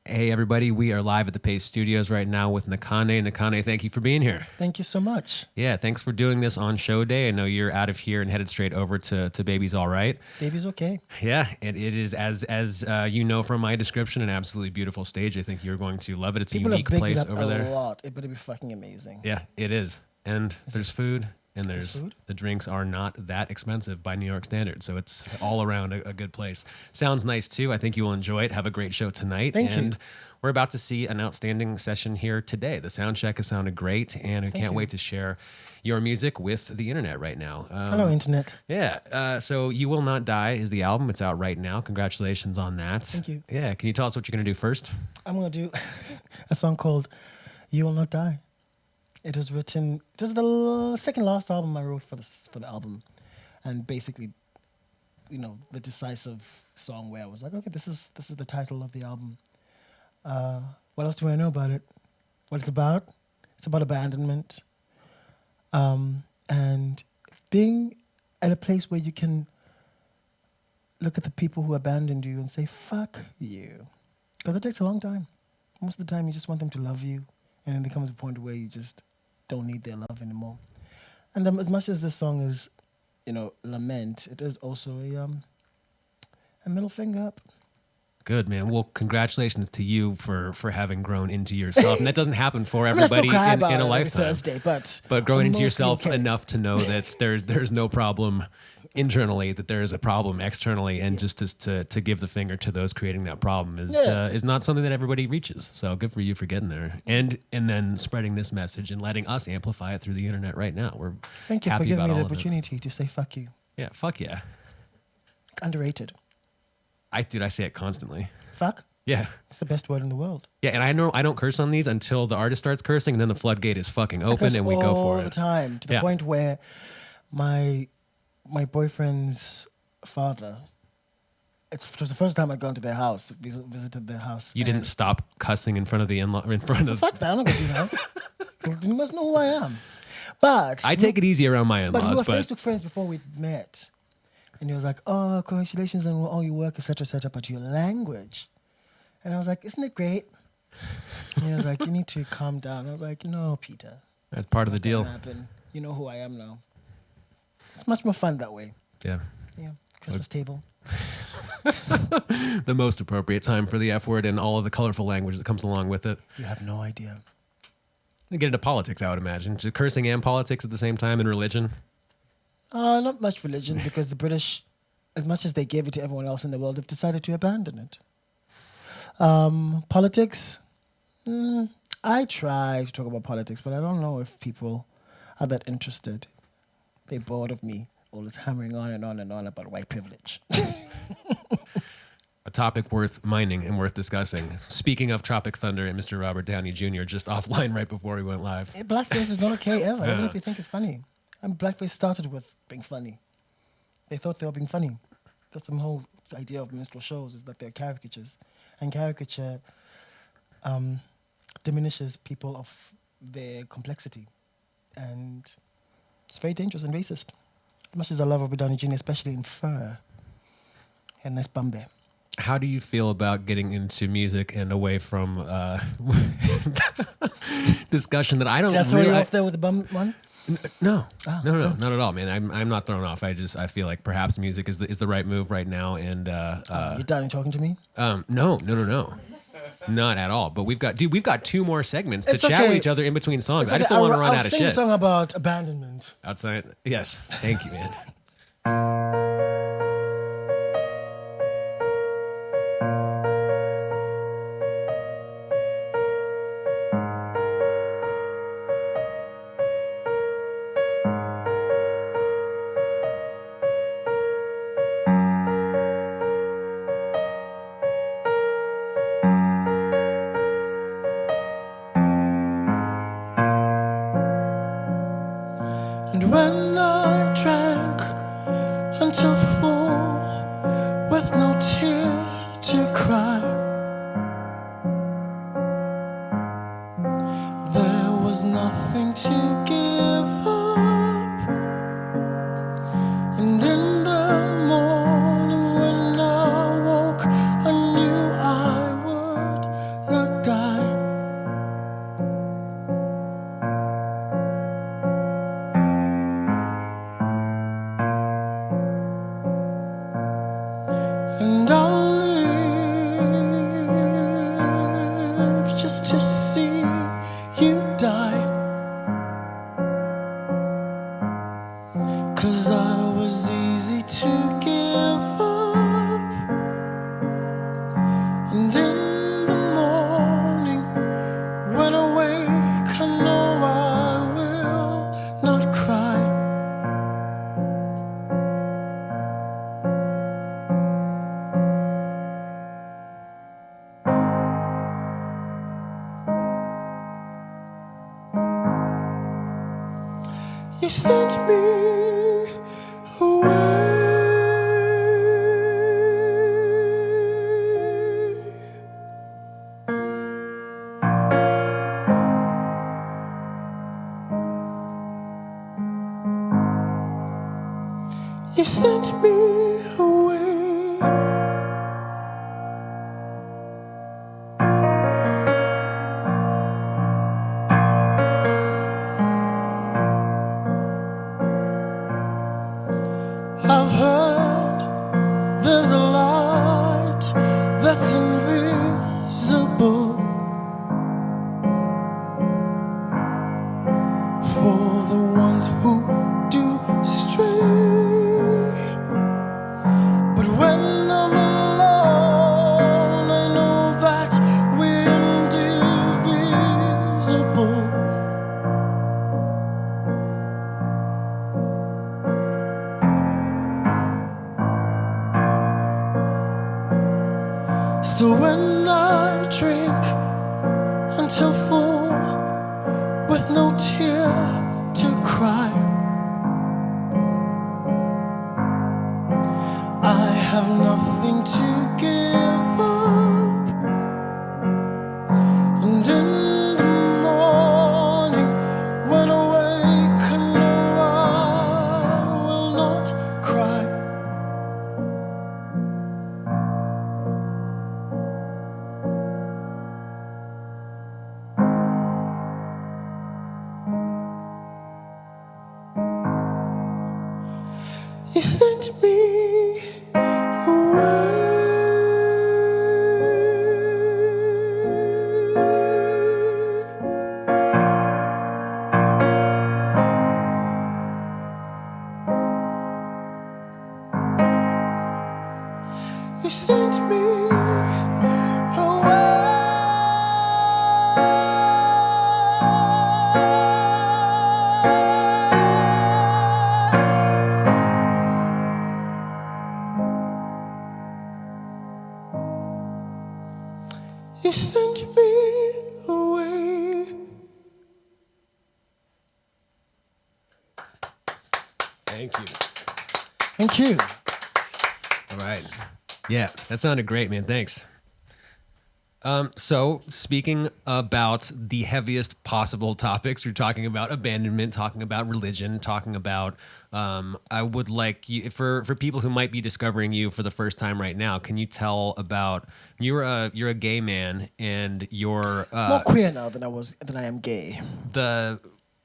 Hey, everybody. We are live at the Paste Studios right now with Nakhane. Nakhane, thank you for being here. Thank you so much. Yeah, thanks for doing this on show day. I know you're out of here and headed straight over to Baby's All Right. Baby's okay. Yeah, it is, as you know from my description, an absolutely beautiful stage. I think you're going to love it. It's People a unique have bigged place it up over there. a lot. It better be fucking amazing. Yeah, it is. And there's food. And There's food? the drinks are not that expensive by New York standards. So it's all around a good place. Sounds nice too. I think you will enjoy it. Have a great show tonight. Thank you. And we're about to see an outstanding session here today. The sound check has sounded great. And I can't wait to share your music with the internet right now. Hello, Internet. Yeah. So You Will Not Die is the album. It's out right now. Congratulations on that. Thank you. Yeah. Can you tell us what you're going to do first? I'm going to do a song called You Will Not Die. It was written, it was the second last album I wrote for the album. And basically, you know, the decisive song where I was like, okay, this is the title of the album. What else do I know about it? What it's about? It's about abandonment. And being at a place where you can look at the people who abandoned you and say, fuck you. Because it takes a long time. Most of the time you just want them to love you. And then there comes a point where you just don't need their love anymore. And as much as this song is, you know, lament, it is also a middle finger up. Good, man. Well, congratulations to you for having grown into yourself. And that doesn't happen for I mean, I still everybody cry in about a it every lifetime. Thursday, but growing I'm into mostly yourself okay. enough to know that there's no problem internally, that there is a problem externally, and just to give the finger to those creating that problem is not something that everybody reaches. So good for you for getting there, and then spreading this message and letting us amplify it through the internet right now. We're Thank you for happy giving about me the all of it. opportunity to say fuck you. Yeah, fuck yeah. It's underrated. I say it constantly. Fuck? Yeah. It's the best word in the world. Yeah, and I know I don't curse on these until the artist starts cursing, and then the floodgate is fucking open, Because and we go for all the it. time, to the Yeah. point where my boyfriend's father, it was the first time I'd gone to their house, visited their house. You didn't stop cussing in front of the in front of. Fuck that, I'm not going to do that. You must know who I am. But I take it easy around my But we in-laws, were but Facebook friends before we met. And he was like, oh, congratulations on all your work, etc., but your language. And I was like, isn't it great? And he was like, you need to calm down. I was like, no, Peter. that's part of the It's not deal. gonna happen. You know who I am now. It's much more fun that way. Yeah. Yeah. Christmas table. The most appropriate time for the F word and all of the colorful language that comes along with it. You have no idea. We get into politics, I would imagine. So cursing and politics at the same time, and religion. Not much religion, because the British, as much as they gave it to everyone else in the world, have decided to abandon it. Politics, I try to talk about politics, but I don't know if people are that interested. They're bored of me always hammering on and on and on about white privilege. A topic worth mining and worth discussing. Speaking of Tropic Thunder and Mr. Robert Downey Jr. just offline right before we went live. Blackface is not okay ever, even Yeah. if you think it's funny. And blackface started with being funny. They thought they were being funny. That's the whole idea of minstrel shows, is that they're caricatures. And caricature diminishes people of their complexity. And it's very dangerous and racist. As much as I love Robert Downey Jr., especially in Fur. He had a nice bum there. How do you feel about getting into music and away from discussion that I don't Did I throw you really... off there with the bum one? No, Ah, no, not at all, man. I'm not thrown off. I feel like perhaps music is the right move right now, and You done talking to me? no, not at all. But we've got 2 more segments to It's chat with okay. each other in between songs. It's I just okay. don't want to run I'll out of sing a shit. song about abandonment. Outside, yes. Thank you, man. And when I drank until full, with no tear to cry, there was nothing to give up. And in the morning when I woke, I knew I would You sent me away. You sent me away. I've heard there's a light that's invisible for the ones who do stray. But when I'm alone, I know that we're indivisible. Still, when I drink until full, with no tear to cry, I have nothing to give up. And in the morning, when awake, I know I will not cry. You sent me away. You sent me away. You sent me away. Thank you. Thank you. All right. Yeah, that sounded great, man. Thanks. So speaking about the heaviest possible topics, you're talking about abandonment, talking about religion, talking about, I would like you, for people who might be discovering you for the first time right now, can you tell about, you're a gay man and you're, More queer now than I am gay.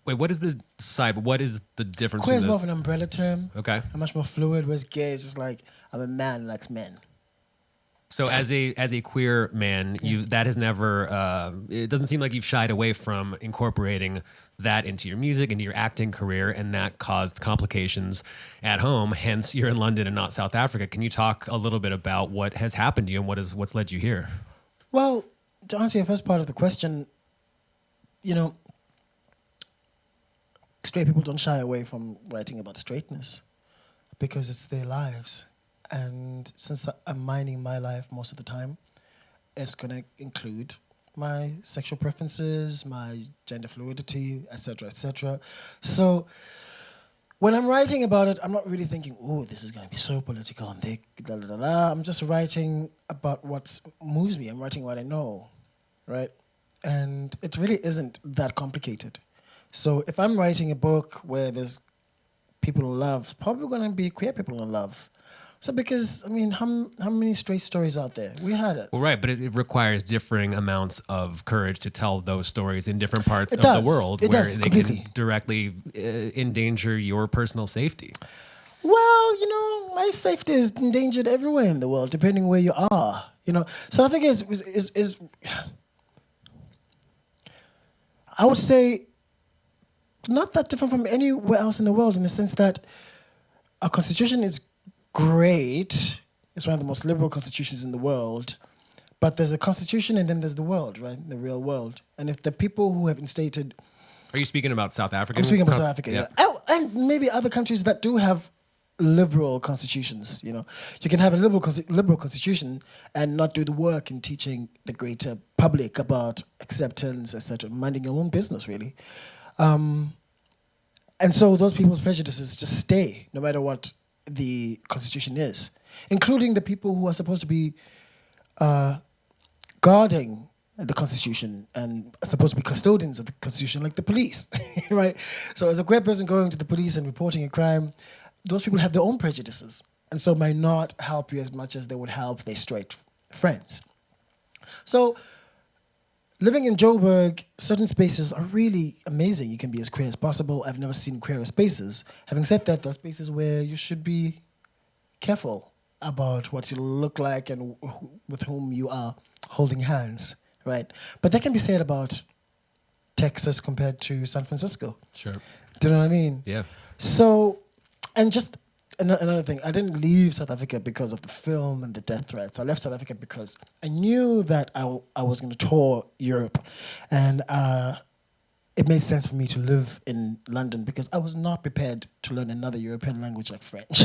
what is the side, what is the difference Queer is between more those? of an umbrella term. Okay. I'm much more fluid, whereas gay is just like, I'm a man who likes men. So as a queer man, that has never, it doesn't seem like you've shied away from incorporating that into your music, into your acting career, and that caused complications at home. Hence, you're in London and not South Africa. Can you talk a little bit about what has happened to you and what's led you here? Well, to answer your first part of the question, you know, straight people don't shy away from writing about straightness because it's their lives. And since I'm mining my life most of the time, it's going to include my sexual preferences, my gender fluidity, etc., etc. So when I'm writing about it, I'm not really thinking, oh, this is going to be so political and they, da, da, da, da. I'm just writing about what moves me. I'm writing what I know, right? And it really isn't that complicated. So if I'm writing a book where there's people in love, it's probably going to be queer people in love. So because, I mean, how many straight stories out there? We had it. Well, right, but it requires differing amounts of courage to tell those stories in different parts of does. the world It where does, they completely. can directly endanger your personal safety. Well, you know, my safety is endangered everywhere in the world, depending where you are. You know, so I think is I would say not that different from anywhere else in the world in the sense that our constitution is great. It's one of the most liberal constitutions in the world. But there's the constitution and then there's the world, right? The real world. And if the people who have instated... Are you speaking about South Africa? I'm speaking about South Africa, yeah. Oh, and maybe other countries that do have liberal constitutions, you know. You can have a liberal constitution and not do the work in teaching the greater public about acceptance, etc., minding your own business, really. And so those people's prejudices just stay, no matter what the Constitution is, including the people who are supposed to be guarding the Constitution and are supposed to be custodians of the Constitution, like the police, right? So as a queer person going to the police and reporting a crime, those people have their own prejudices, and so might not help you as much as they would help their straight friends. So living in Joburg, certain spaces are really amazing. You can be as queer as possible. I've never seen queer spaces. Having said that, there are spaces where you should be careful about what you look like and with whom you are holding hands, right? But that can be said about Texas compared to San Francisco. Sure. Do you know what I mean? Yeah. So, and just another thing, I didn't leave South Africa because of the film and the death threats. I left South Africa because I knew that I was going to tour Europe, and it made sense for me to live in London because I was not prepared to learn another European language like French.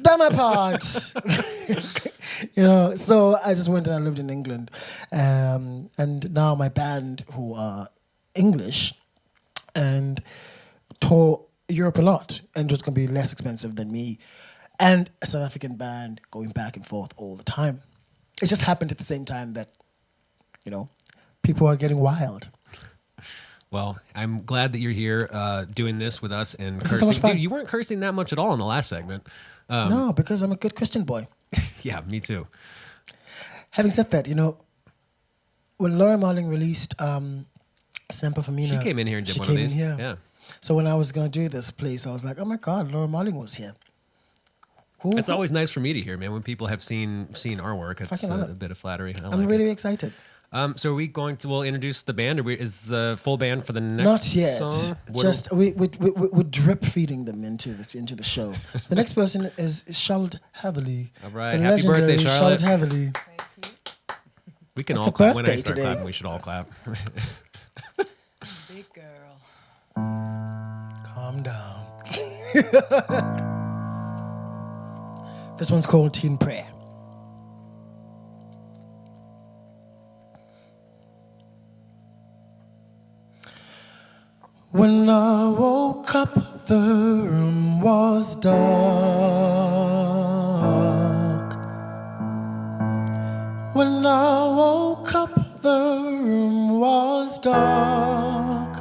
Done my part. So I just went and I lived in England. And now my band, who are English, and tour Europe a lot, and it was going to be less expensive than me and a South African band going back and forth all the time. It just happened at the same time that, people are getting wild. Well, I'm glad that you're here doing this with us and This is cursing. so much fun. Dude, you weren't cursing that much at all in the last segment. No, because I'm a good Christian boy. Yeah, me too. Having said that, when Laura Marling released Semper Femina, She came in here and did she one of came in these. here. Yeah. So when I was going to do this place, I was like, oh my God, Laura Marling was here. It's always nice for me to hear, man, when people have seen our work. It's Fucking love a it. bit of flattery. I'm really excited. So are we we'll introduce the band, or is the full band for the next Not yet. song? Just we're drip feeding them into the show. The next person is Charlotte Heatherly. All right. The Happy birthday, legendary Charlotte. Heatherly. We can It's all a clap. When I birthday start today. clapping, we should all clap. Big girl. Calm down. This one's called Teen Prayer. When I woke up, the room was dark. When I woke up, the room was dark.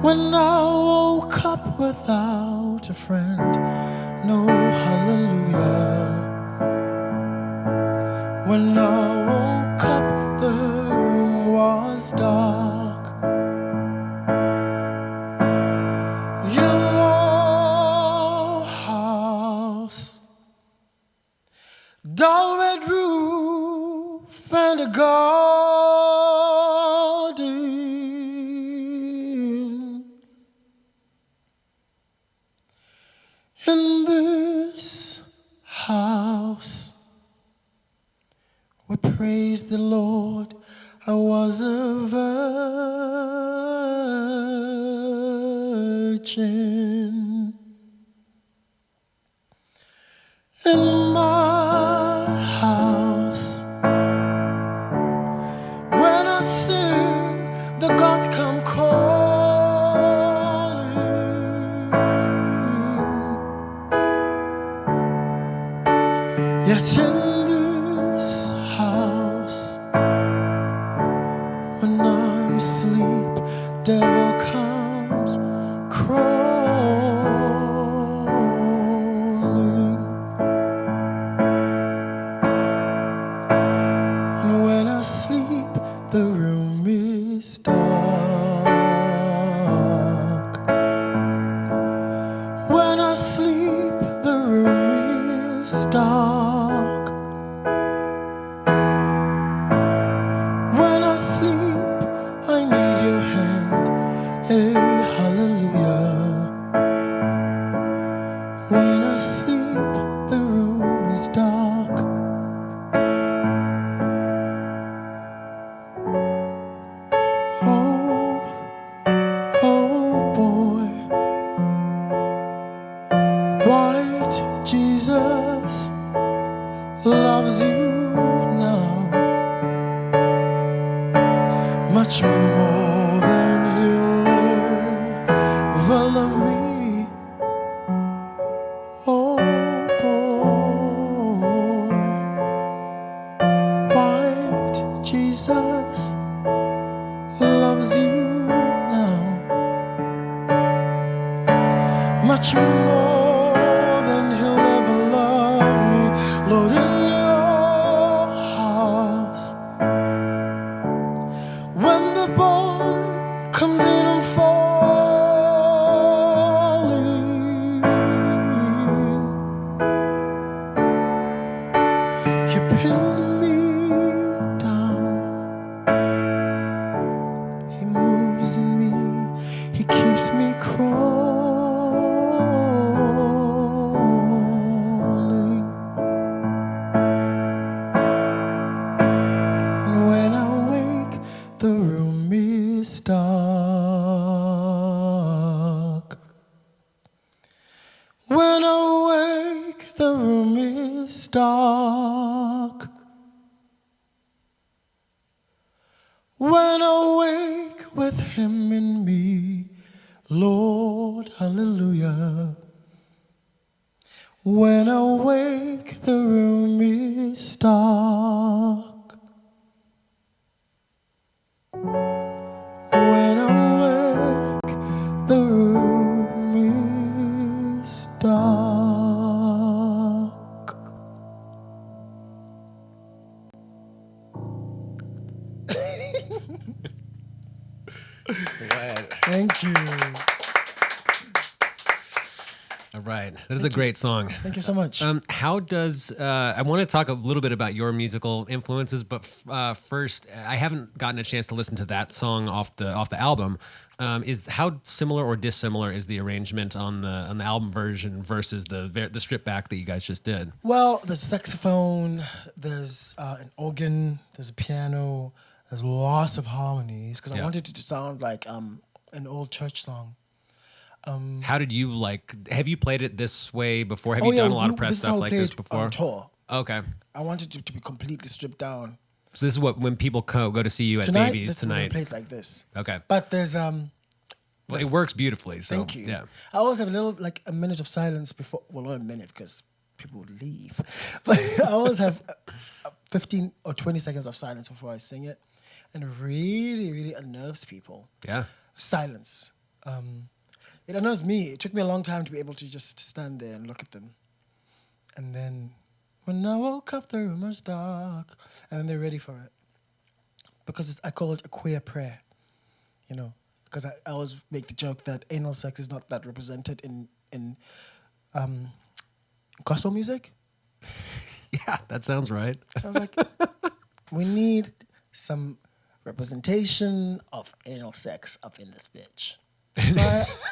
When I woke up without a friend, no hallelujah. When I woke up, the room was dark. Yellow house, dull red roof, and a garden. In this house, we praise the Lord. I was a virgin. In my house, when I sing, the gods come calling. Yet in this house, when I'm asleep, devil comes crawling. And when I sleep, the room is dark. When I sleep, the room is dark. When I sleep, I need your hand. Hey, hallelujah. When I sleep, the room is dark. Oh, oh boy, white Jesus loves you now much more much more than he'll ever love me, Lord, in your house. When the boy comes in and falling, he pins me down, he moves in me, he keeps me crawling. And when I wake, the room is dark. When I wake, the room is dark. When I wake with him in me, Lord, hallelujah. When I wake, the room is dark. When I wake, the room is dark. Thank you. All right. That is a great song. Thank you so much. How does I want to talk a little bit about your musical influences, but first, I haven't gotten a chance to listen to that song off the album. Is how similar or dissimilar is the arrangement on the album version versus the strip back that you guys just did? Well, there's a saxophone, there's an organ, there's a piano, there's lots of harmonies because I wanted it to sound like an old church song. How did you have you played it this way before? Have you done a lot of press stuff like this before? On tour. Okay. I wanted it to be completely stripped down. So this is what when people go to see you at Babies tonight. I played like this. Okay. But there's well, it works beautifully. So thank you. Yeah. I always have a little a minute of silence before. Well, not a minute because people would leave, but I always have 15 or 20 seconds of silence before I sing it, and it really, really unnerves people. Yeah. Silence. It unnerves me. It took me a long time to be able to just stand there and look at them. And then when I woke up, the room was dark. And then they're ready for it. Because I call it a queer prayer. You know, because I always make the joke that anal sex is not that represented in gospel music. Yeah, that sounds right. So I was like, we need some representation of anal sex up in this bitch. So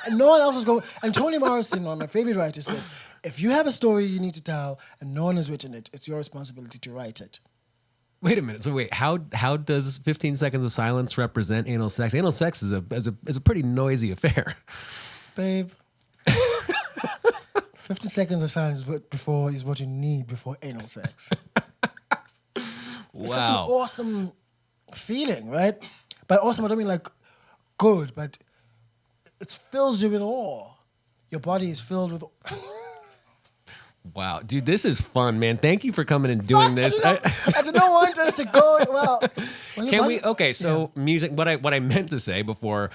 and no one else was going. And Toni Morrison, one of my favorite writers, said, if you have a story you need to tell and no one has written it, it's your responsibility to write it. Wait a minute. So wait, how does 15 seconds of silence represent anal sex? Anal sex is a pretty noisy affair. Babe, 15 seconds of silence is what you need before anal sex. Wow. It's such an awesome feeling, right? But awesome, I don't mean like good, but it fills you with awe. Your body is filled with Wow. Dude, this is fun, man. Thank you for coming and doing this. I did not want us to go well. Can we? Okay, so music. What I meant to say before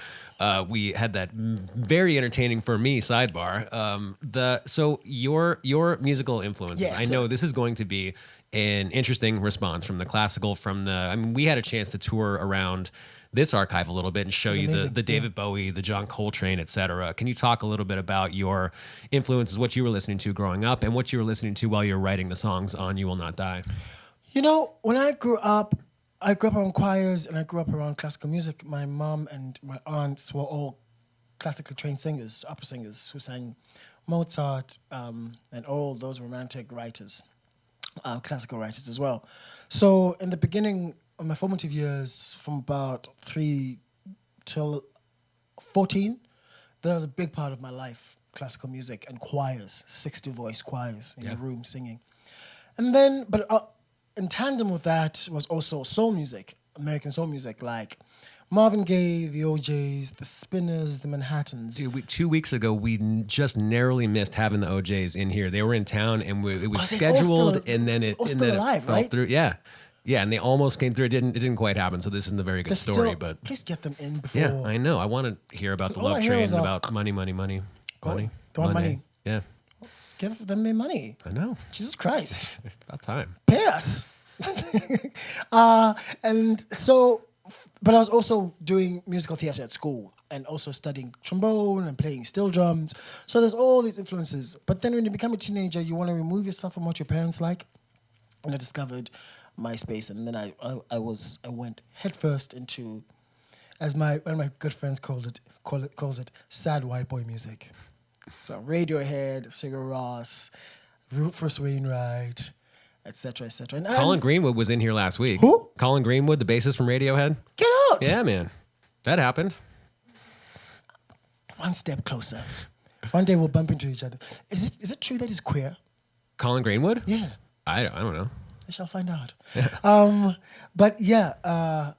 we had that very entertaining for me sidebar. So your musical influences. Yes, I know this is going to be an interesting response from the classical. I mean, we had a chance to tour around this archive a little bit and show you the David Bowie, the John Coltrane, et cetera. Can you talk a little bit about your influences, what you were listening to growing up, and what you were listening to while you were writing the songs on You Will Not Die? You know, when I grew up around choirs and I grew up around classical music. My mom and my aunts were all classically trained singers, opera singers, who sang Mozart and all those romantic writers, classical writers as well. So in the beginning, in my formative years, from about 3 till 14, that was a big part of my life, classical music and choirs, 60-voice choirs in a room singing. And then, but in tandem with that was also soul music, American soul music, like Marvin Gaye, the OJs, the Spinners, the Manhattans. Dude, 2 weeks ago, we just narrowly missed having the OJs in here. They were in town, and it was scheduled, and then it fell through. Yeah. Yeah, and they almost came through. It didn't quite happen. So this isn't a very good story. But please get them in before. Yeah, I know. I want to hear about the Love Train, about money. They want money. Yeah. Give them their money. I know. Jesus Christ. About time. Pay us. And so, but I was also doing musical theater at school and also studying trombone and playing steel drums. So there's all these influences. But then when you become a teenager, you want to remove yourself from what your parents like. And I discovered MySpace, and then I went headfirst into, as one of my good friends calls it sad white boy music. So Radiohead, Sigur Rós, Rufus Wainwright, etc., etc. And Colin Greenwood was in here last week. Who? Colin Greenwood, the bassist from Radiohead. Get out! Yeah, man. That happened. One step closer. One day we'll bump into each other. Is it true that he's queer? Colin Greenwood? Yeah. I don't know. I shall find out. But yeah,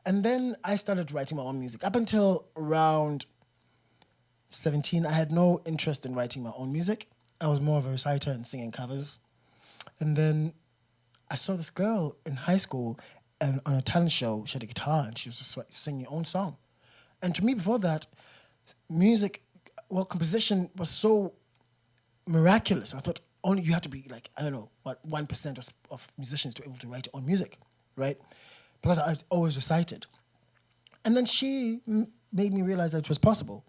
and then I started writing my own music. Up until around 17, I had no interest in writing my own music. I was more of a reciter and singing covers. And then I saw this girl in high school and on a talent show. She had a guitar and she was just singing her own song. And to me, before that, composition was so miraculous. I thought only you have to be like, I don't know, 1% of musicians to be able to write their own music, right? Because I always recited. And then she made me realize that it was possible.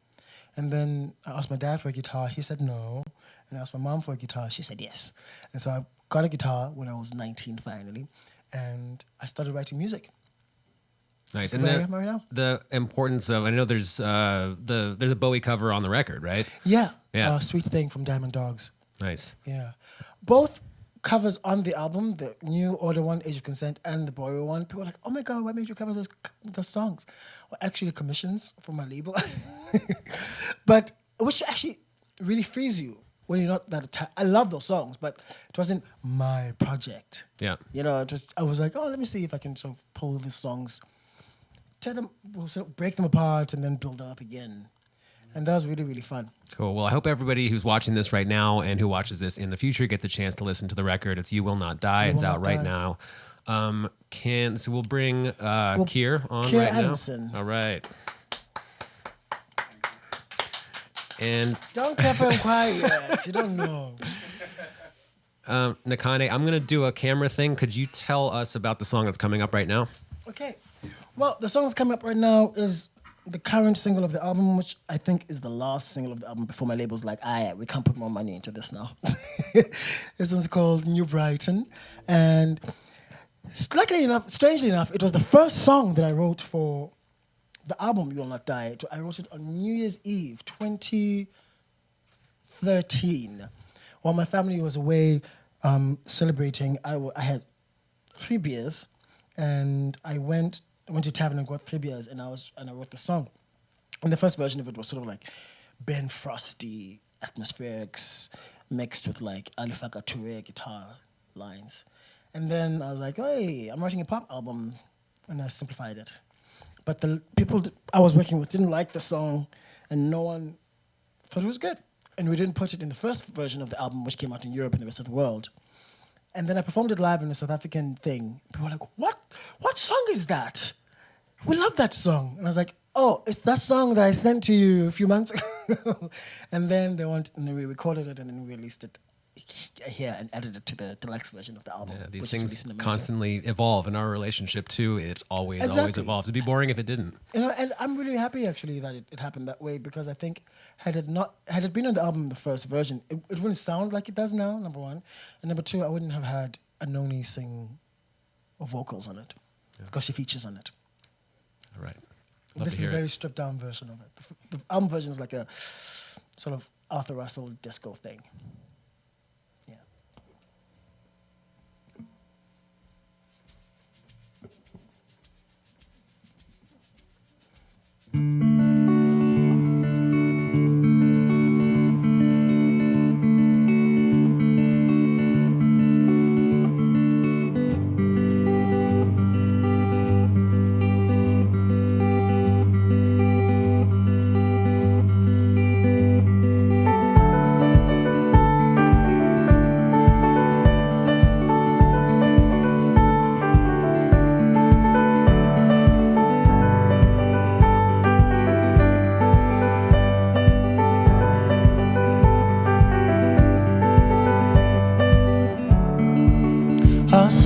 And then I asked my dad for a guitar. He said no. And I asked my mom for a guitar. She said yes. And so I got a guitar when I was 19 finally. And I started writing music. Nice. That's where I am right now. The importance of, I know there's a Bowie cover on the record, right? Yeah. Yeah. Sweet Thing from Diamond Dogs. Nice. Yeah. Both covers on the album, the new Order One, Age of Consent, and the Bowie one, people were like, oh my God, why made you cover those songs? Well, actually commissions from my label. But which actually really frees you when you're not that attached. I love those songs, but it wasn't my project. Yeah. You know, I was like, oh, let me see if I can sort of pull these songs, sort of break them apart and then build them up again. And that was really, really fun. Cool. Well, I hope everybody who's watching this right now and who watches this in the future gets a chance to listen to the record. It's You Will Not Die. It's out right now. So we'll bring Keir on Keir right Adamson. now. All right. And Don't clap for him quiet. You don't know. Nakhane, I'm going to do a camera thing. Could you tell us about the song that's coming up right now? Okay. Well, the song that's coming up right now is the current single of the album, which I think is the last single of the album before my label's like, we can't put more money into this now. This one's called New Brighton. And strangely enough, it was the first song that I wrote for the album You Will Not Die. I wrote it on New Year's Eve, 2013. While my family was away celebrating, I had 3 beers, and I went to a tavern and got 3 beers, and I wrote the song. And the first version of it was sort of like Ben Frosty atmospherics mixed with like Alifaka Touré guitar lines. And then I was like, hey, I'm writing a pop album, and I simplified it. But the people I was working with didn't like the song, and no one thought it was good. And we didn't put it in the first version of the album, which came out in Europe and the rest of the world. And then I performed it live in a South African thing. People were like, what song is that? We love that song. And I was like, oh, it's that song that I sent to you a few months ago. And then and then we recorded it and then we released it here and added it to the deluxe version of the album. Yeah, these things constantly evolve in our relationship too. It always evolves. It'd be boring if it didn't. You know, and I'm really happy actually that it happened that way, because I think had it been on the album, the first version, it wouldn't sound like it does now, number one. And number two, I wouldn't have had Anoni sing or vocals on it, because she features on it. All right. This is a very stripped down version of it. The album version is like a sort of Arthur Russell disco thing. Yeah.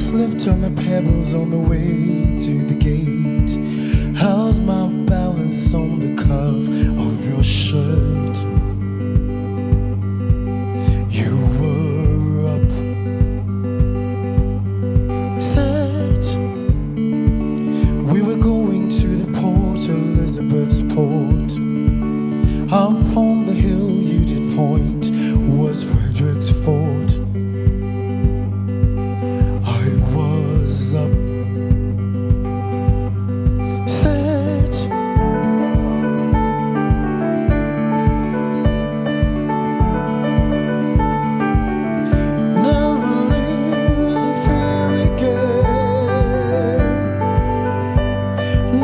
slipped on the pebbles on the way to the gate. Held my balance on the cuff of your shirt. You were up, said we were going to the Port Elizabeth port. Up on the hill you did point was Frederick's Fort. I was up, said never live in fear again.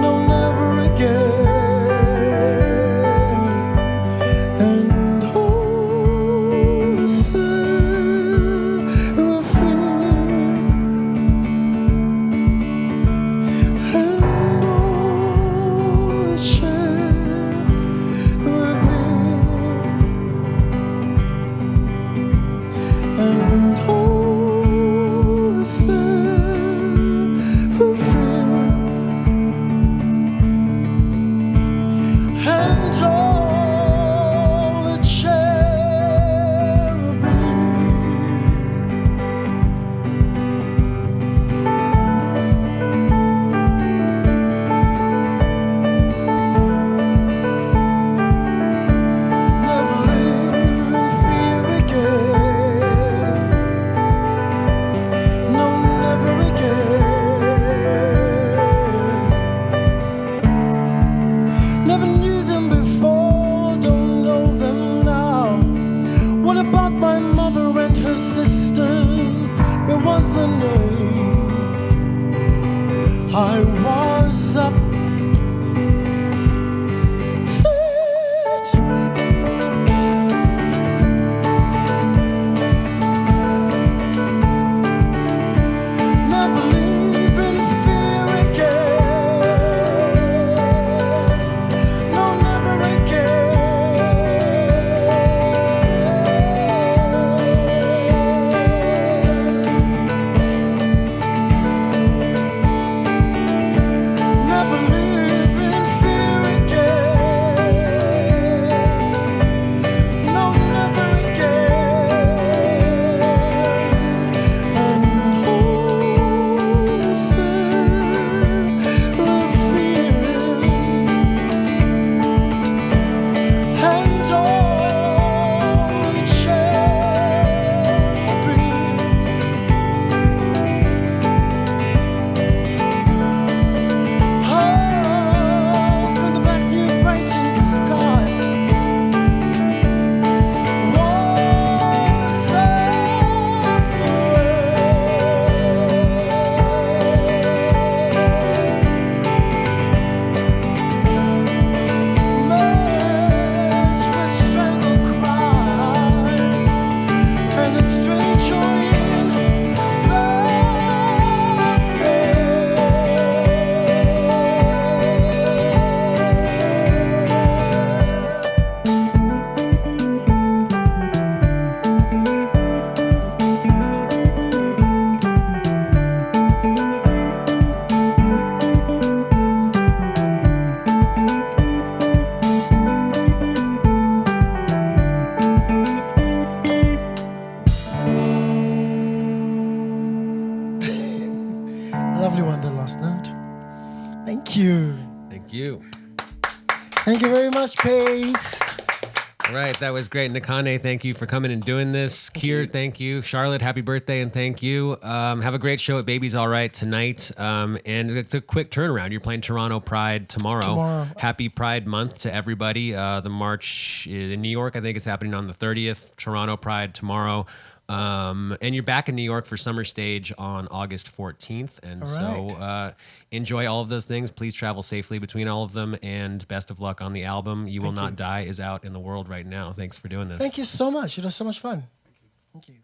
No, never again. And oh, seraphim, and oh, cherubim, and oh, seraphim, and all the cherubim. Never live in fear again. No, never again. Never knew them before, don't know them now. What about my mother and her sisters? Where was the name? I was up, said never live in fear again. No, never again. Never live in fear again. No, never again. And oh, seraphim, and all the cherubim. Up in the black New Brighton sky was matched with strangled cries and a strange joy in lovely one, the last note. Thank you. Thank you. Thank you very much, Paste. All right, that was great. Nakhane, thank you for coming and doing this. Kier, thank you. Charlotte, happy birthday and thank you. Have a great show at Baby's All Right tonight. And it's a quick turnaround. You're playing Toronto Pride tomorrow. Happy Pride Month to everybody. The march in New York, I think, is happening on the 30th. Toronto Pride tomorrow. And you're back in New York for Summer Stage on August 14th. And so enjoy all of those things. Please travel safely between all of them. And best of luck on the album. You Will Not Die is out in the world right now. Thanks for doing this. Thank you so much. It was so much fun. Thank you.